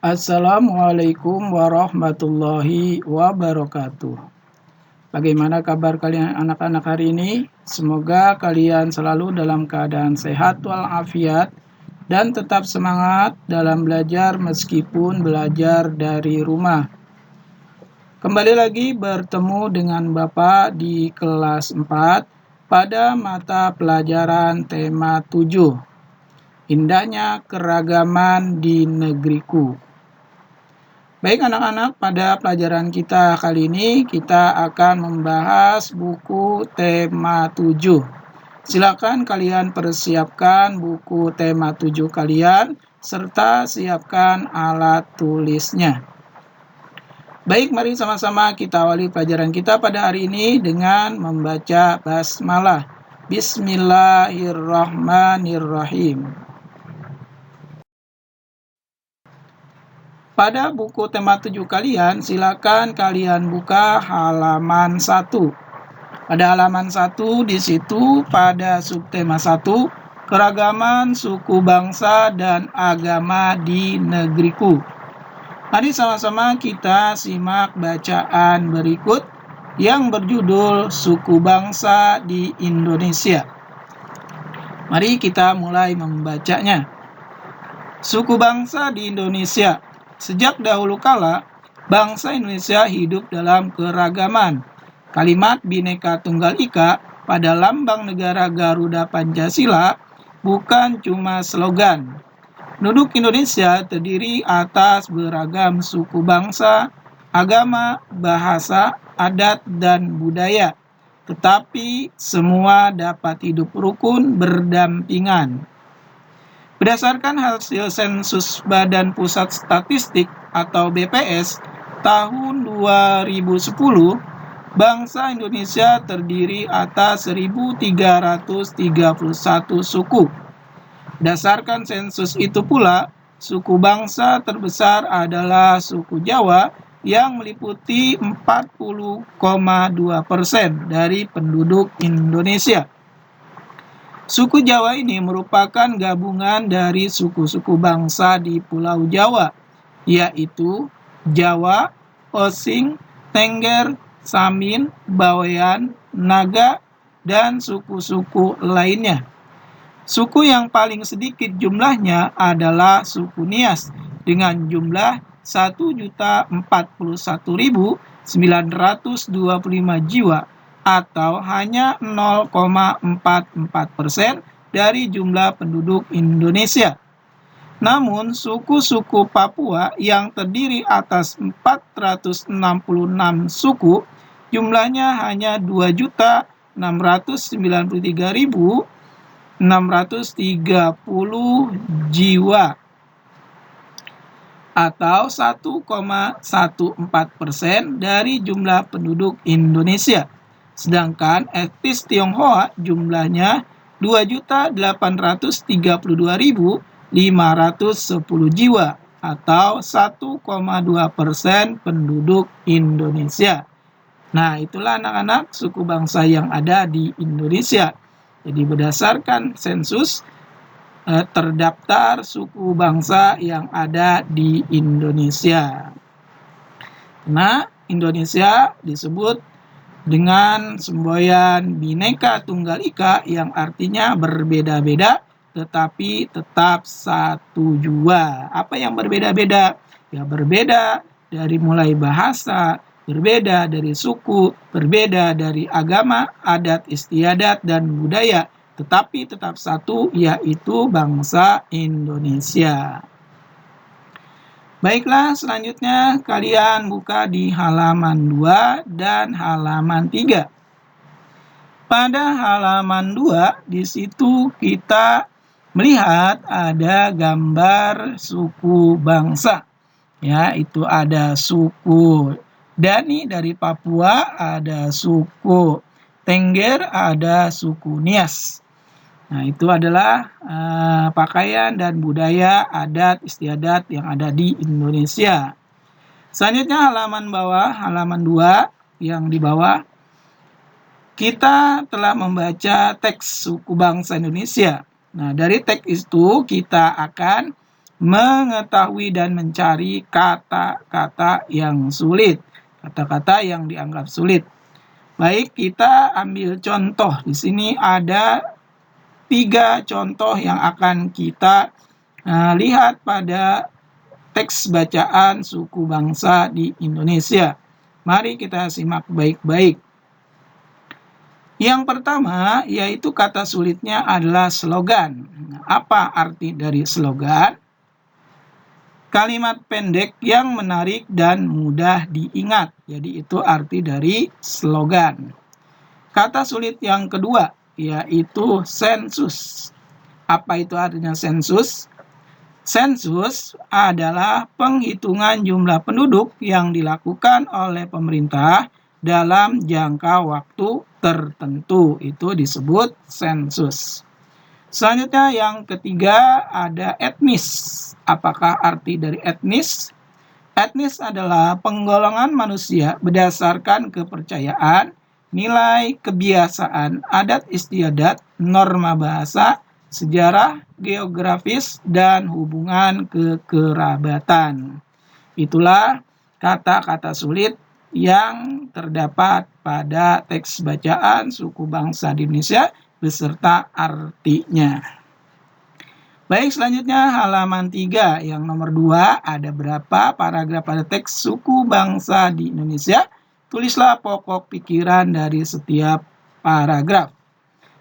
Assalamualaikum warahmatullahi wabarakatuh. Bagaimana kabar kalian anak-anak hari ini? Semoga kalian selalu dalam keadaan sehat walafiat dan tetap semangat dalam belajar meskipun belajar dari rumah. Kembali lagi bertemu dengan Bapak di kelas 4 pada mata pelajaran tema 7. Indahnya keragaman di negeriku. Baik anak-anak, pada pelajaran kita kali ini kita akan membahas buku tema 7. Silakan kalian persiapkan buku tema 7 kalian serta siapkan alat tulisnya. Baik, mari sama-sama kita awali pelajaran kita pada hari ini dengan membaca basmalah. Bismillahirrahmanirrahim. Pada buku tema 7 kalian, silakan kalian buka halaman 1. Pada halaman 1 di situ pada subtema 1, keragaman suku bangsa dan agama di negeriku. Mari sama-sama kita simak bacaan berikut yang berjudul Suku Bangsa di Indonesia. Mari kita mulai membacanya. Suku bangsa di Indonesia. Sejak dahulu kala, bangsa Indonesia hidup dalam keragaman. Kalimat Bhinneka Tunggal Ika pada lambang negara Garuda Pancasila bukan cuma slogan. Penduduk Indonesia terdiri atas beragam suku bangsa, agama, bahasa, adat, dan budaya. Tetapi semua dapat hidup rukun berdampingan. Berdasarkan hasil sensus Badan Pusat Statistik atau BPS tahun 2010, bangsa Indonesia terdiri atas 1.331 suku. Berdasarkan sensus itu pula, suku bangsa terbesar adalah suku Jawa yang meliputi 40,2% dari penduduk Indonesia. Suku Jawa ini merupakan gabungan dari suku-suku bangsa di Pulau Jawa, yaitu Jawa, Osing, Tengger, Samin, Bawean, Naga, dan suku-suku lainnya. Suku yang paling sedikit jumlahnya adalah suku Nias dengan jumlah 1.041.925 jiwa atau hanya 0,44% dari jumlah penduduk Indonesia. Namun suku-suku Papua yang terdiri atas 466 suku jumlahnya hanya 2.633.630 jiwa atau 1,14% dari jumlah penduduk Indonesia. Sedangkan etnis Tionghoa jumlahnya 2.832.510 jiwa atau 1,2% penduduk Indonesia. Nah, itulah anak-anak suku bangsa yang ada di Indonesia. Jadi berdasarkan sensus terdaftar suku bangsa yang ada di Indonesia. Nah, Indonesia disebut dengan semboyan Bhinneka Tunggal Ika yang artinya berbeda-beda tetapi tetap satu jua. Apa yang berbeda-beda? Ya berbeda dari mulai bahasa, berbeda dari suku, berbeda dari agama, adat istiadat, dan budaya. Tetapi tetap satu, yaitu bangsa Indonesia. Baiklah, selanjutnya kalian buka di halaman 2 dan halaman 3. Pada halaman 2, di situ kita melihat ada gambar suku bangsa. Ya, itu ada suku Dani dari Papua, ada suku Tengger, ada suku Nias. Nah, itu adalah pakaian dan budaya adat istiadat yang ada di Indonesia. Selanjutnya halaman bawah, halaman 2 yang di bawah, kita telah membaca teks suku bangsa Indonesia. Nah, dari teks itu kita akan mengetahui dan mencari kata-kata yang sulit, kata-kata yang dianggap sulit. Baik, kita ambil contoh. Di sini ada 3 contoh yang akan kita lihat pada teks bacaan suku bangsa di Indonesia. Mari kita simak baik-baik. Yang pertama yaitu kata sulitnya adalah slogan. Apa arti dari slogan? Kalimat pendek yang menarik dan mudah diingat. Jadi itu arti dari slogan. Kata sulit yang kedua yaitu sensus. Apa itu artinya sensus? Sensus adalah penghitungan jumlah penduduk yang dilakukan oleh pemerintah dalam jangka waktu tertentu. Itu disebut sensus. Selanjutnya yang ketiga ada etnis. Apakah arti dari etnis? Etnis adalah penggolongan manusia berdasarkan kepercayaan, nilai, kebiasaan, adat istiadat, norma bahasa, sejarah, geografis, dan hubungan kekerabatan. Itulah kata-kata sulit yang terdapat pada teks bacaan suku bangsa di Indonesia beserta artinya. Baik, selanjutnya halaman 3 yang nomor 2 ada berapa paragraf pada teks suku bangsa di Indonesia? Tulislah pokok pikiran dari setiap paragraf.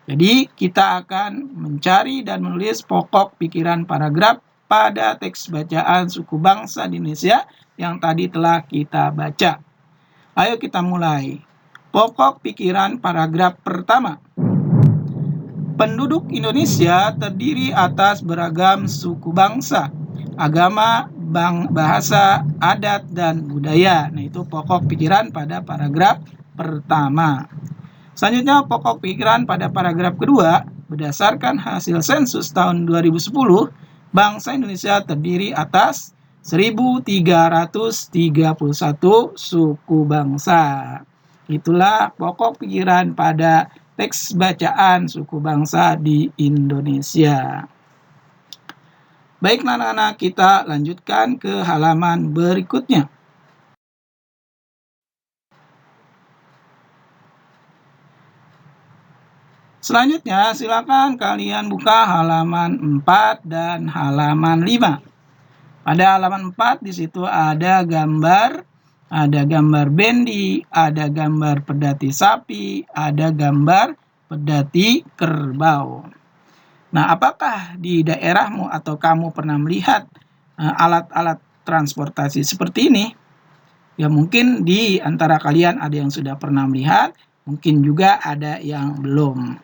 Jadi kita akan mencari dan menulis pokok pikiran paragraf pada teks bacaan suku bangsa di Indonesia yang tadi telah kita baca. Ayo kita mulai. Pokok pikiran paragraf pertama. Penduduk Indonesia terdiri atas beragam suku bangsa, agama, bahasa, adat, dan budaya. Nah, itu pokok pikiran pada paragraf pertama. Selanjutnya pokok pikiran pada paragraf kedua, berdasarkan hasil sensus tahun 2010, bangsa Indonesia terdiri atas 1.331 suku bangsa. Itulah pokok pikiran pada teks bacaan suku bangsa di Indonesia. Baik anak-anak, kita lanjutkan ke halaman berikutnya. Selanjutnya, silakan kalian buka halaman 4 dan halaman 5. Pada halaman 4 di situ ada gambar bendi, ada gambar pedati sapi, ada gambar pedati kerbau. Nah, apakah di daerahmu atau kamu pernah melihat alat-alat transportasi seperti ini? Ya, mungkin di antara kalian ada yang sudah pernah melihat, mungkin juga ada yang belum.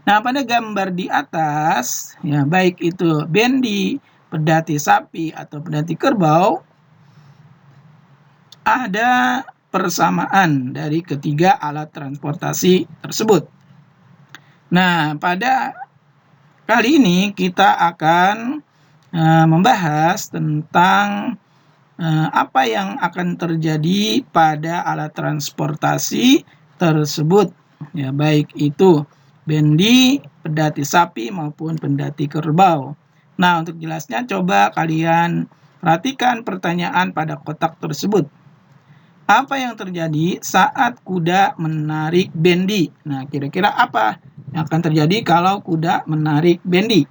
Nah, pada gambar di atas, ya baik itu bendi, pedati sapi, atau pedati kerbau, ada persamaan dari ketiga alat transportasi tersebut. Nah, pada kali ini kita akan membahas tentang apa yang akan terjadi pada alat transportasi tersebut. Ya, baik itu bendi, pedati sapi, maupun pedati kerbau. Nah, untuk jelasnya coba kalian perhatikan pertanyaan pada kotak tersebut. Apa yang terjadi saat kuda menarik bendi? Nah, kira-kira apa yang akan terjadi kalau kuda menarik bendi?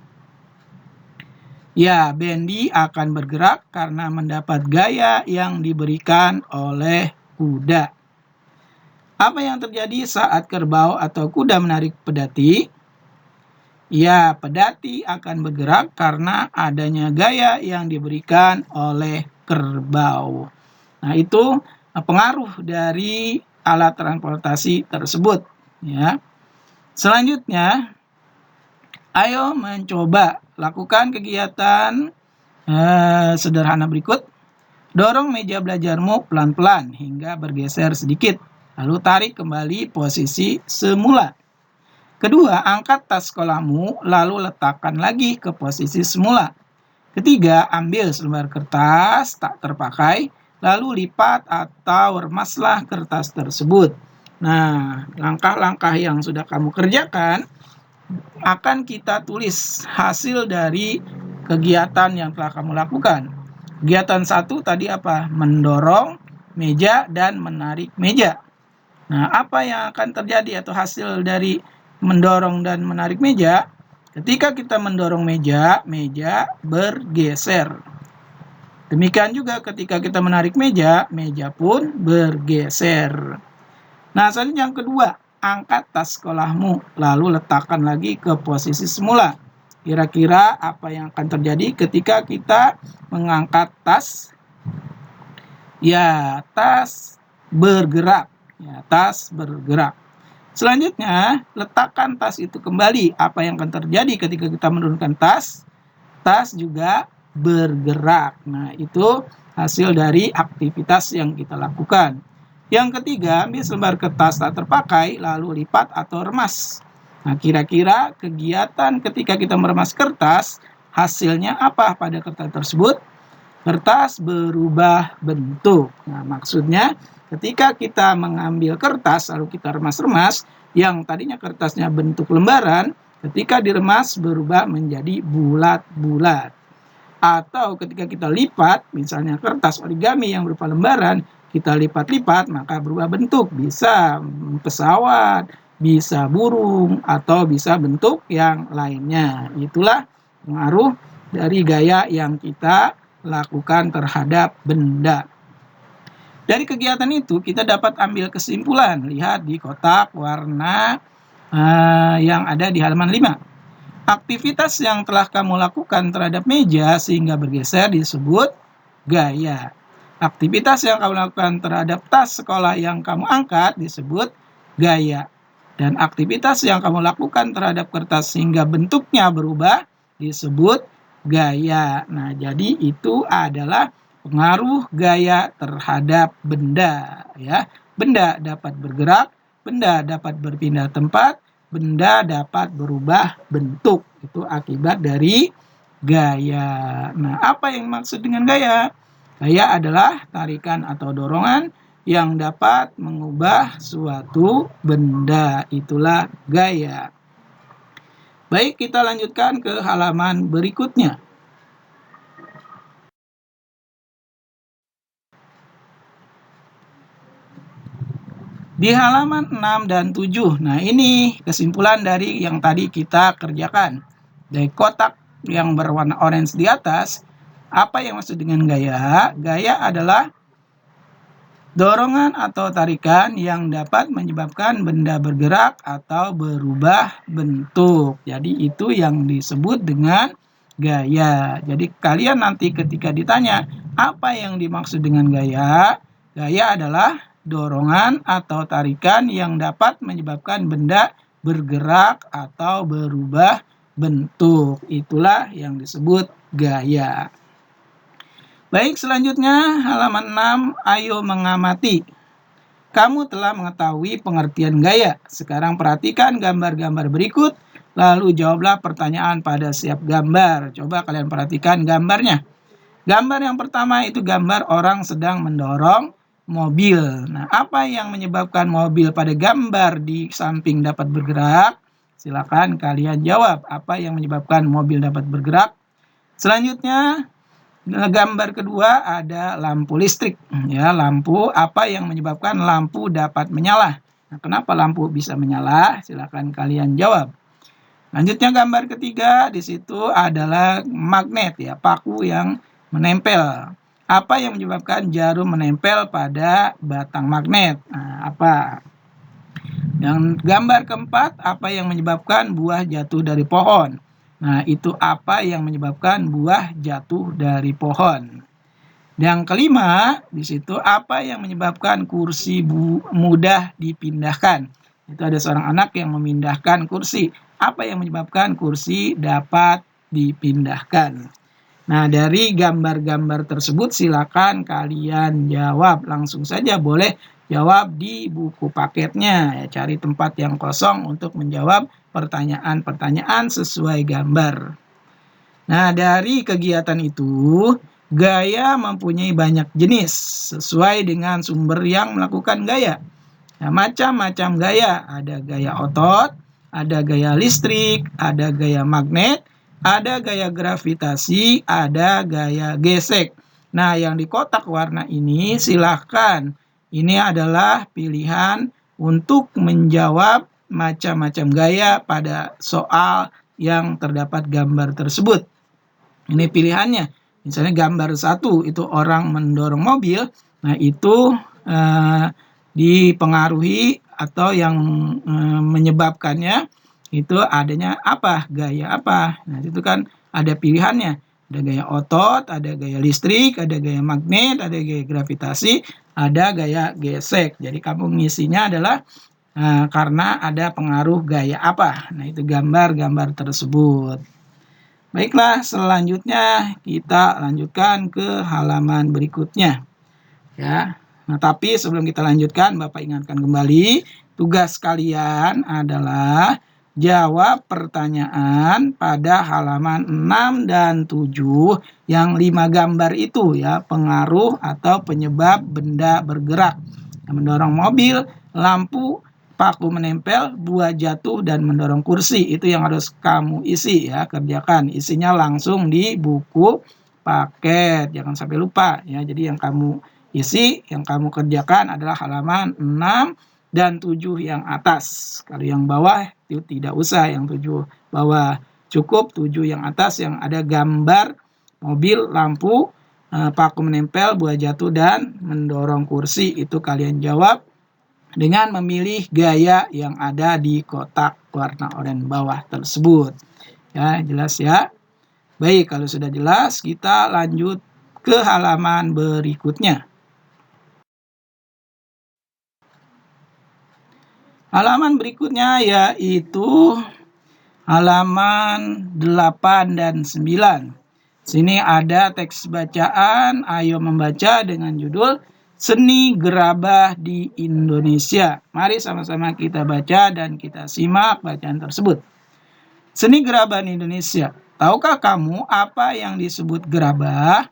Ya, bendi akan bergerak karena mendapat gaya yang diberikan oleh kuda. Apa yang terjadi saat kerbau atau kuda menarik pedati? Ya, pedati akan bergerak karena adanya gaya yang diberikan oleh kerbau. Nah, itu pengaruh dari alat transportasi tersebut. Ya. Selanjutnya, ayo mencoba lakukan kegiatan sederhana berikut. Dorong meja belajarmu pelan-pelan hingga bergeser sedikit. Lalu tarik kembali posisi semula. Kedua, angkat tas sekolahmu lalu letakkan lagi ke posisi semula. Ketiga, ambil selembar kertas tak terpakai lalu lipat atau remaslah kertas tersebut. Nah, langkah-langkah yang sudah kamu kerjakan akan kita tulis hasil dari kegiatan yang telah kamu lakukan. Kegiatan 1 tadi apa? Mendorong meja dan menarik meja. Nah, apa yang akan terjadi atau hasil dari mendorong dan menarik meja? Ketika kita mendorong meja, meja bergeser. Demikian juga ketika kita menarik meja, meja pun bergeser. Nah, selanjutnya yang kedua, angkat tas sekolahmu, lalu letakkan lagi ke posisi semula. Kira-kira apa yang akan terjadi ketika kita mengangkat tas? Ya, tas bergerak. Ya, tas bergerak. Selanjutnya, letakkan tas itu kembali. Apa yang akan terjadi ketika kita menurunkan tas? Tas juga bergerak. Nah, itu hasil dari aktivitas yang kita lakukan. Yang ketiga, ambil selembar kertas tak terpakai, lalu lipat atau remas. Nah, kira-kira kegiatan ketika kita meremas kertas, hasilnya apa pada kertas tersebut? Kertas berubah bentuk. Nah, maksudnya ketika kita mengambil kertas, lalu kita remas-remas, yang tadinya kertasnya bentuk lembaran, ketika diremas berubah menjadi bulat-bulat. Atau ketika kita lipat, misalnya kertas origami yang berupa lembaran, kita lipat-lipat maka berubah bentuk, bisa pesawat, bisa burung, atau bisa bentuk yang lainnya. Itulah pengaruh dari gaya yang kita lakukan terhadap benda. Dari kegiatan itu kita dapat ambil kesimpulan. Lihat di kotak warna yang ada di halaman 5. Aktivitas yang telah kamu lakukan terhadap meja sehingga bergeser disebut gaya. Aktivitas yang kamu lakukan terhadap tas sekolah yang kamu angkat disebut gaya. Dan aktivitas yang kamu lakukan terhadap kertas sehingga bentuknya berubah disebut gaya. Nah, jadi itu adalah pengaruh gaya terhadap benda, ya. Benda dapat bergerak, benda dapat berpindah tempat, benda dapat berubah bentuk. Itu akibat dari gaya. Nah, apa yang maksud dengan gaya? Gaya adalah tarikan atau dorongan yang dapat mengubah suatu benda. Itulah gaya. Baik, kita lanjutkan ke halaman berikutnya. Di halaman 6 dan 7, nah ini kesimpulan dari yang tadi kita kerjakan. Dari kotak yang berwarna orange di atas, apa yang maksud dengan gaya? Gaya adalah dorongan atau tarikan yang dapat menyebabkan benda bergerak atau berubah bentuk. Jadi itu yang disebut dengan gaya. Jadi kalian nanti ketika ditanya apa yang dimaksud dengan gaya, gaya adalah dorongan atau tarikan yang dapat menyebabkan benda bergerak atau berubah bentuk. Itulah yang disebut gaya. Baik, selanjutnya halaman 6, ayo mengamati. Kamu telah mengetahui pengertian gaya. Sekarang perhatikan gambar-gambar berikut, lalu jawablah pertanyaan pada setiap gambar. Coba kalian perhatikan gambarnya. Gambar yang pertama itu gambar orang sedang mendorong mobil. Nah, apa yang menyebabkan mobil pada gambar di samping dapat bergerak? Silakan kalian jawab. Apa yang menyebabkan mobil dapat bergerak? Selanjutnya, gambar kedua ada lampu listrik. Ya, lampu, apa yang menyebabkan lampu dapat menyala? Nah, kenapa lampu bisa menyala? Silakan kalian jawab. Lanjutnya gambar ketiga, di situ adalah magnet, ya, paku yang menempel. Apa yang menyebabkan jarum menempel pada batang magnet? Nah, apa? Yang gambar keempat, apa yang menyebabkan buah jatuh dari pohon? Nah, itu apa yang menyebabkan buah jatuh dari pohon. Yang kelima, di situ apa yang menyebabkan kursi mudah dipindahkan. Itu ada seorang anak yang memindahkan kursi. Apa yang menyebabkan kursi dapat dipindahkan. Nah, dari gambar-gambar tersebut silakan kalian jawab. Langsung saja boleh jawab di buku paketnya. Ya, cari tempat yang kosong untuk menjawab pertanyaan-pertanyaan sesuai gambar. Nah, dari kegiatan itu, gaya mempunyai banyak jenis sesuai dengan sumber yang melakukan gaya. Nah, macam-macam gaya. Ada gaya otot, ada gaya listrik, ada gaya magnet, ada gaya gravitasi, ada gaya gesek. Nah, yang di kotak warna ini silahkan. Ini adalah pilihan untuk menjawab macam-macam gaya pada soal yang terdapat gambar tersebut. Ini pilihannya. Misalnya gambar 1 itu orang mendorong mobil. Nah, itu dipengaruhi atau yang menyebabkannya itu adanya apa? Gaya apa? Nah, itu kan ada pilihannya. Ada gaya otot, ada gaya listrik, ada gaya magnet, ada gaya gravitasi, ada gaya gesek. Jadi kamu ngisinya adalah karena ada pengaruh gaya apa. Nah, itu gambar-gambar tersebut. Baiklah, selanjutnya kita lanjutkan ke halaman berikutnya. Ya. Nah, tapi sebelum kita lanjutkan, Bapak ingatkan kembali, tugas kalian adalah jawab pertanyaan pada halaman 6 dan 7 yang 5 gambar itu ya, pengaruh atau penyebab benda bergerak. Yang mendorong mobil, lampu, paku menempel, buah jatuh, dan mendorong kursi. Itu yang harus kamu isi ya, kerjakan. Isinya langsung di buku paket, jangan sampai lupa ya. Jadi yang kamu isi, yang kamu kerjakan adalah halaman 6 dan 7 yang atas. Kalau yang bawah itu tidak usah, yang 7 bawah cukup, 7 yang atas yang ada gambar mobil, lampu, paku menempel, buah jatuh, dan mendorong kursi. Itu kalian jawab dengan memilih gaya yang ada di kotak warna oranye bawah tersebut. Ya, jelas ya? Baik, kalau sudah jelas, kita lanjut ke halaman berikutnya. Halaman berikutnya yaitu halaman 8 dan 9. Sini ada teks bacaan, ayo membaca dengan judul Seni Gerabah di Indonesia. Mari sama-sama kita baca dan kita simak bacaan tersebut. Seni gerabah di Indonesia. Tahukah kamu apa yang disebut gerabah?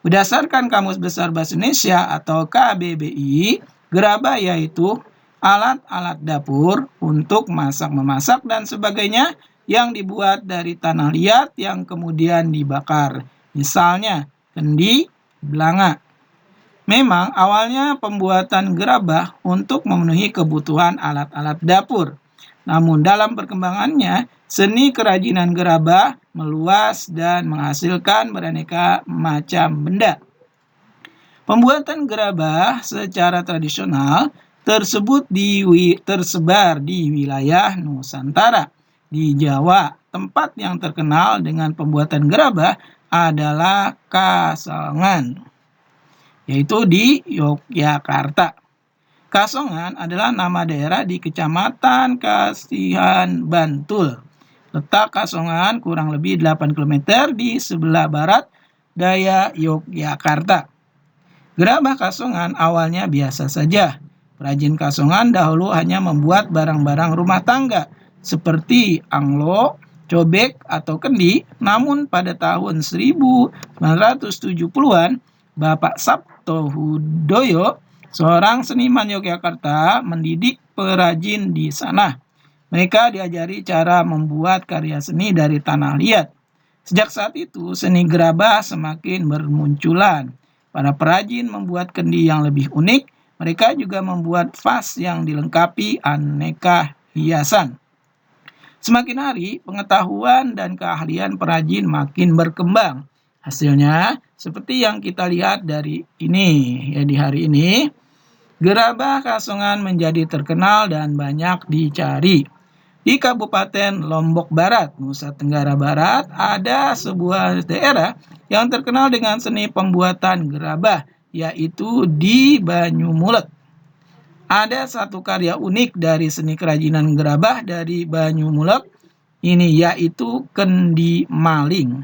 Berdasarkan Kamus Besar Bahasa Indonesia atau KBBI, gerabah yaitu alat-alat dapur untuk masak-memasak dan sebagainya yang dibuat dari tanah liat yang kemudian dibakar. Misalnya, kendi, belanga. Memang awalnya pembuatan gerabah untuk memenuhi kebutuhan alat-alat dapur. Namun dalam perkembangannya, seni kerajinan gerabah meluas dan menghasilkan beraneka macam benda. Pembuatan gerabah secara tradisional tersebar di wilayah Nusantara. Di Jawa, tempat yang terkenal dengan pembuatan gerabah adalah Kasongan, yaitu di Yogyakarta. Kasongan adalah nama daerah di Kecamatan Kasihan, Bantul. Letak Kasongan kurang lebih 8 km di sebelah barat daya Yogyakarta. Gerabah Kasongan awalnya biasa saja. Perajin Kasongan dahulu hanya membuat barang-barang rumah tangga seperti anglo, cobek, atau kendi. Namun pada tahun 1970-an, Bapak Sabto Hudoyo, seorang seniman Yogyakarta, mendidik perajin di sana. Mereka diajari cara membuat karya seni dari tanah liat. Sejak saat itu, seni gerabah semakin bermunculan. Para perajin membuat kendi yang lebih unik. Mereka juga membuat vas yang dilengkapi aneka hiasan. Semakin hari, pengetahuan dan keahlian perajin makin berkembang. Hasilnya, seperti yang kita lihat dari ini, ya di hari ini, gerabah Kasongan menjadi terkenal dan banyak dicari. Di Kabupaten Lombok Barat, Nusa Tenggara Barat, ada sebuah daerah yang terkenal dengan seni pembuatan gerabah, yaitu di Banyumulek. Ada satu karya unik dari seni kerajinan gerabah dari Banyumulek, ini yaitu kendi maling.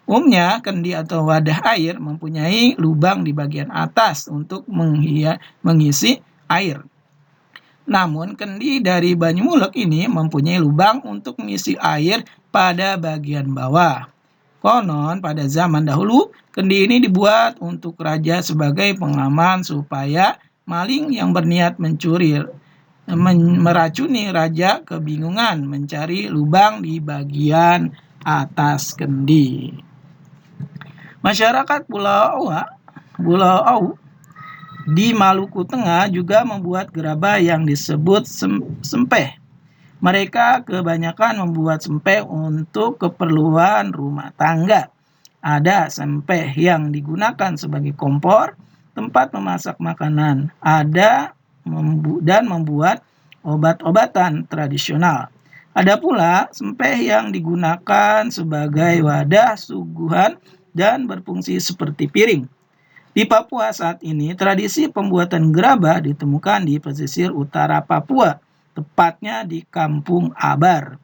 Umumnya, kendi atau wadah air mempunyai lubang di bagian atas untuk mengisi air. Namun, kendi dari Banyumulek ini mempunyai lubang untuk mengisi air pada bagian bawah. Konon, pada zaman dahulu, kendi ini dibuat untuk raja sebagai pengaman supaya maling yang berniat meracuni raja kebingungan mencari lubang di bagian atas kendi. Masyarakat Pulau Au di Maluku Tengah juga membuat gerabah yang disebut sempeh. Mereka kebanyakan membuat sempeh untuk keperluan rumah tangga. Ada sempeh yang digunakan sebagai kompor, tempat memasak makanan, dan membuat obat-obatan tradisional. Ada pula sempeh yang digunakan sebagai wadah suguhan dan berfungsi seperti piring. Di Papua saat ini, tradisi pembuatan gerabah ditemukan di pesisir utara Papua, tepatnya di Kampung Abar.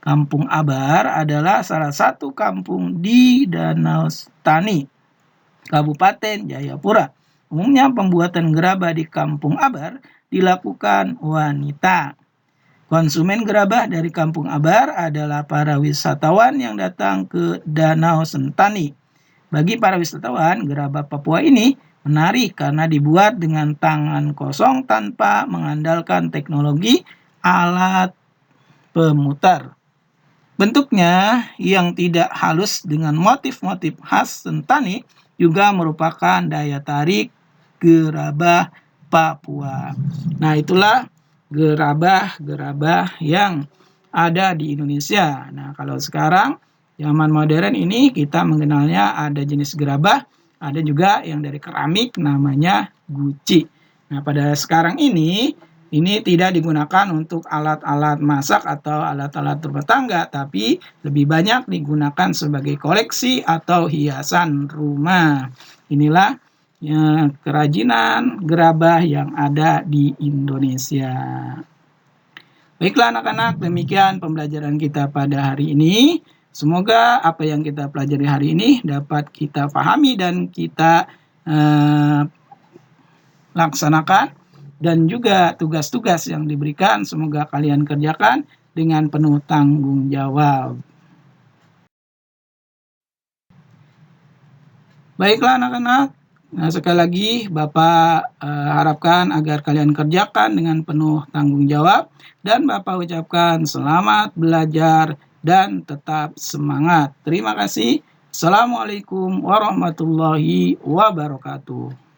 Kampung Abar adalah salah satu kampung di Danau Sentani, Kabupaten Jayapura. Umumnya pembuatan gerabah di Kampung Abar dilakukan wanita. Konsumen gerabah dari Kampung Abar adalah para wisatawan yang datang ke Danau Sentani. Bagi para wisatawan, gerabah Papua ini menarik karena dibuat dengan tangan kosong tanpa mengandalkan teknologi alat pemutar. Bentuknya yang tidak halus dengan motif-motif khas Sentani juga merupakan daya tarik gerabah Papua. Nah, itulah gerabah-gerabah yang ada di Indonesia. Nah, kalau sekarang zaman modern ini kita mengenalnya ada jenis gerabah, ada juga yang dari keramik namanya guci. Nah, pada sekarang ini tidak digunakan untuk alat-alat masak atau alat-alat rumah tangga, tapi lebih banyak digunakan sebagai koleksi atau hiasan rumah. Inilah kerajinan gerabah yang ada di Indonesia. Baiklah anak-anak, demikian pembelajaran kita pada hari ini. Semoga apa yang kita pelajari hari ini dapat kita pahami dan kita laksanakan, dan juga tugas-tugas yang diberikan semoga kalian kerjakan dengan penuh tanggung jawab. Baiklah anak-anak, nah, sekali lagi Bapak harapkan agar kalian kerjakan dengan penuh tanggung jawab, dan Bapak ucapkan selamat belajar dan tetap semangat. Terima kasih. Assalamualaikum warahmatullahi wabarakatuh.